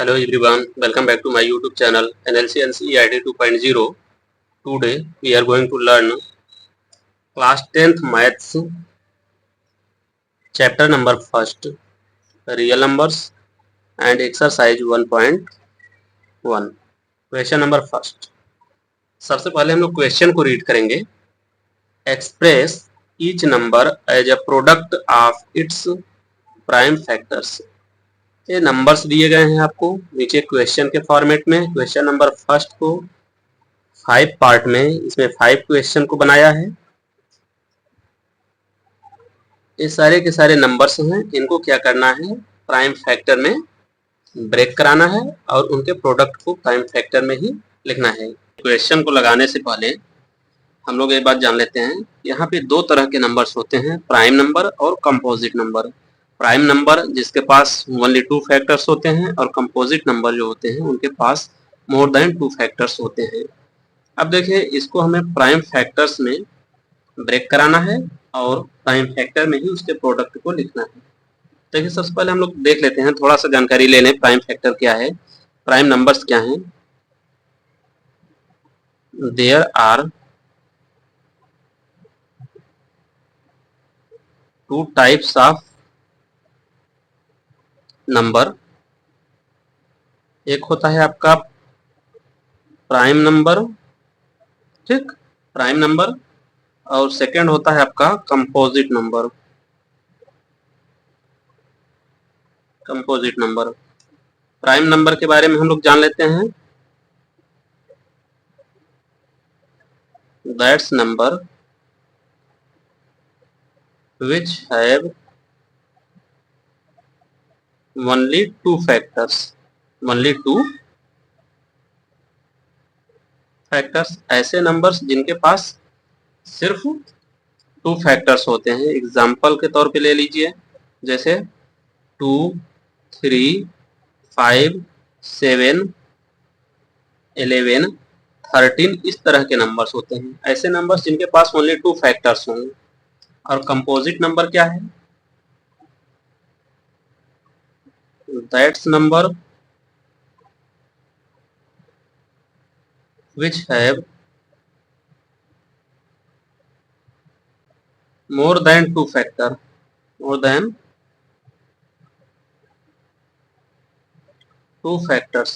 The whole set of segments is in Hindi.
Hello everyone, welcome back to my YouTube channel NLC NCERT 2.0. Today we are going to learn class 10th maths chapter number first, real numbers and exercise 1.1. Question number first. सबसे पहले हम लोग क्वेश्चन को रीड करेंगे। Express each number as a product of its prime factors. ये नंबर्स दिए गए हैं आपको नीचे क्वेश्चन के फॉर्मेट में। क्वेश्चन नंबर फर्स्ट को 5 पार्ट में, इसमें 5 क्वेश्चन को बनाया है। ये सारे के सारे नंबर्स हैं, इनको क्या करना है, प्राइम फैक्टर में ब्रेक कराना है और उनके प्रोडक्ट को प्राइम फैक्टर में ही लिखना है। क्वेश्चन को लगाने से पहले हम लोग ये बात जान लेते हैं, यहाँ पे दो तरह के नंबर्स होते हैं, प्राइम नंबर और कंपोजिट नंबर। प्राइम नंबर जिसके पास ओनली 2 फैक्टर्स होते हैं और कंपोजिट नंबर जो होते हैं उनके पास मोर देन 2 फैक्टर्स होते हैं। अब देखिए, इसको हमें प्राइम फैक्टर्स में ब्रेक कराना है और प्राइम फैक्टर में ही उसके प्रोडक्ट को लिखना है। देखिए, सबसे पहले हम लोग देख लेते हैं, थोड़ा सा जानकारी ले लें, प्राइम फैक्टर क्या है, प्राइम नंबर्स क्या हैं। There are 2 types of number. एक होता है आपका प्राइम नंबर, ठीक, प्राइम नंबर, और सेकंड होता है आपका composite number. Composite number, prime number के बारे में हम लोग जान लेते हैं। That's number which have only 2 factors, only 2 factors. ऐसे नंबर्स जिनके पास सिर्फ 2 फैक्टर्स होते हैं। एग्जाम्पल के तौर पे ले लीजिए, जैसे 2, 3, 5, 7, 11, 13, इस तरह के नंबर्स होते हैं। ऐसे नंबर्स जिनके पास ओनली 2 फैक्टर्स होंगे। और कंपोजिट नंबर क्या है, that's number which have more than 2 factor, more than 2 factors।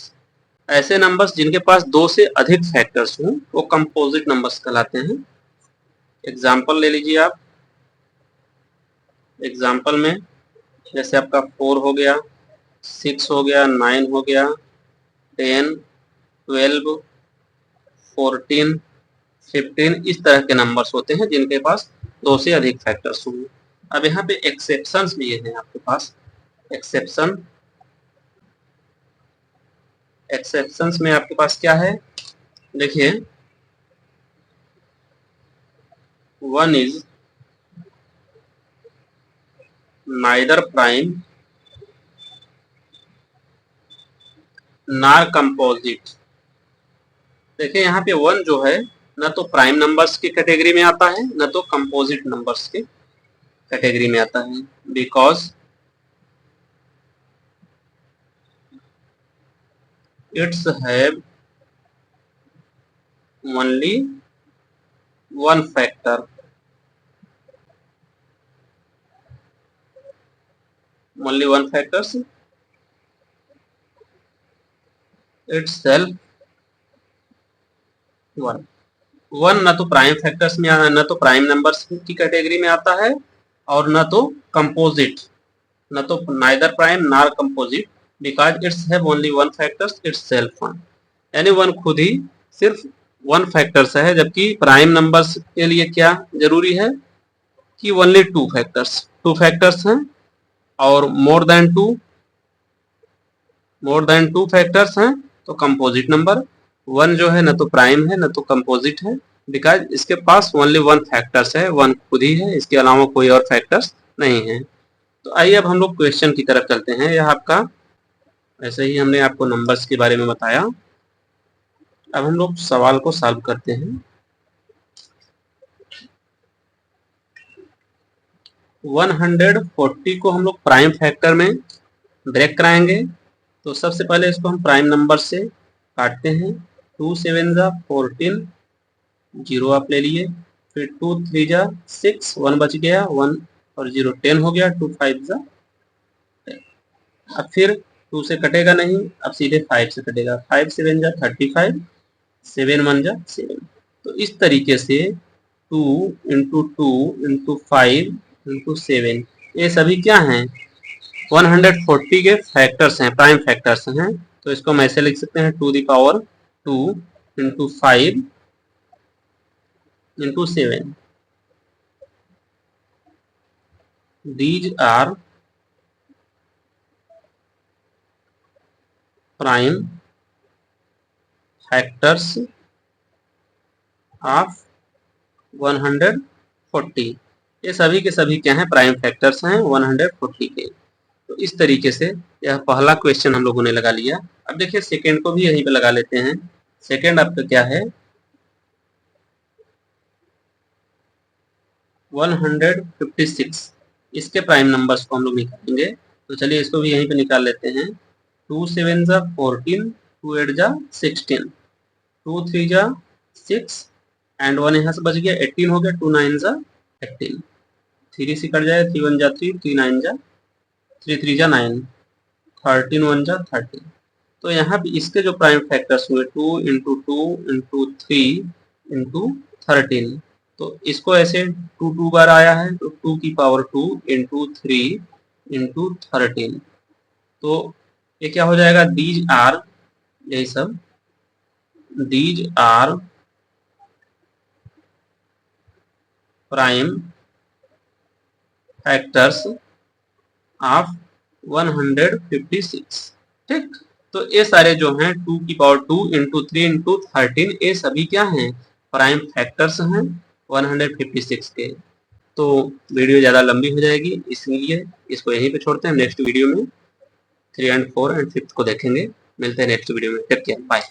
ऐसे नंबर्स जिनके पास 2 से अधिक फैक्टर्स हों वो कंपोजिट नंबर्स कहलाते हैं। एग्जाम्पल ले लीजिए आप। एग्जाम्पल में जैसे आपका 4 हो गया, 6 हो गया, 9 हो गया, 10, 12, 14, 15, इस तरह के नंबर्स होते हैं जिनके पास 2 से अधिक फैक्टर्स होंगे। अब यहाँ पे एक्सेप्शंस भी हैं आपके पास। एक्सेप्शंस में आपके पास क्या है, देखिए, 1 is neither prime nor composite. देखिए, यहाँ पे 1 जो है न तो प्राइम नंबर्स की कैटेगरी में आता है न तो कंपोजिट नंबर्स की कैटेगरी में आता है, because it's have only 1 factor. Only 1 factors itself 1 न तो प्राइम फैक्टर्स में, न तो प्राइम नंबर्स की कैटेगरी में आता है और न तो कंपोजिट, न तो neither prime nor composite, because it's have only 1 factors itself 1, यानी 1 खुद ही सिर्फ 1 फैक्टर्स है। जबकि प्राइम नंबर्स के लिए क्या जरूरी है कि ओनली 2 फैक्टर्स हैं और मोर देन 2 फैक्टर्स हैं तो कंपोजिट नंबर। 1 जो है न तो प्राइम है न तो कंपोजिट है, बिकॉज इसके पास ओनली 1 फैक्टर्स है, 1 खुद ही है, इसके अलावा कोई और फैक्टर्स नहीं है। तो आइए अब हम लोग क्वेश्चन की तरफ चलते हैं। यह आपका, ऐसे ही हमने आपको नंबर्स के बारे में बताया, अब हम लोग सवाल को सॉल्व करते हैं। 140 को हम लोग प्राइम फैक्टर में ब्रेक कराएंगे तो सबसे पहले इसको हम प्राइम नंबर से काटते हैं। 2 7 जा 14, 0 आप ले लिए, फिर 2 3 जा 6, 1 बच गया, 1 और 0 10 हो गया, 2 5 जा 10। अब फिर 2 से कटेगा नहीं, अब सीधे 5 से कटेगा, 5 7 जा 35, 7 1 जा 7। तो इस तरीके से 2 इंटू 2 इंटू 5 इंटू 7, ये सभी क्या हैं, 140 के फैक्टर्स हैं, प्राइम फैक्टर्स हैं। तो इसको हम ऐसे लिख सकते हैं, to the power 2 into 5 into 7। These are prime factors of 140। ये सभी के सभी क्या हैं, प्राइम फैक्टर्स हैं 140 के। तो इस तरीके से यह पहला क्वेश्चन हम लोगों ने लगा लिया। अब देखिए सेकेंड को भी यहीं पे लगा लेते हैं। सेकेंड आपका क्या है, 156, इसके प्राइम नंबर्स को हम लोग निकालेंगे। तो चलिए इसको भी यहीं पे निकाल लेते हैं। 2 7 जा 14, 2 8 जा 16, 2 3 जा 6 एंड 1 यहाँ से बच गया, 18 हो गया, 2 9 जा 18, 3 से कट जाए, 3 1 जा 3, 3 9 जा 3 3 जा 9, 13 1 जा 13। तो यहाँ पे इसके जो प्राइम फैक्टर्स हुए 2 इंटू 2 इंटू 3 इंटू 13, तो इसको ऐसे 2 2 बार आया है, तो 2 की पावर 2 इंटू 3 इंटू 13। तो ये क्या हो जाएगा, दीज आर, यही सब, these are prime factors of 156। ठीक, तो ये सारे जो हैं 2 की पावर 2 इंटू 3 इंटू 13, ये सभी क्या हैं, प्राइम फैक्टर्स हैं 156 के। तो वीडियो ज़्यादा लंबी हो जाएगी, इसलिए इसको यहीं पे छोड़ते हैं। नेक्स्ट वीडियो में 3 एंड 4 एंड 5 को देखेंगे। मिलते हैं नेक्स्ट वीडियो में, टेक केयर, बाय।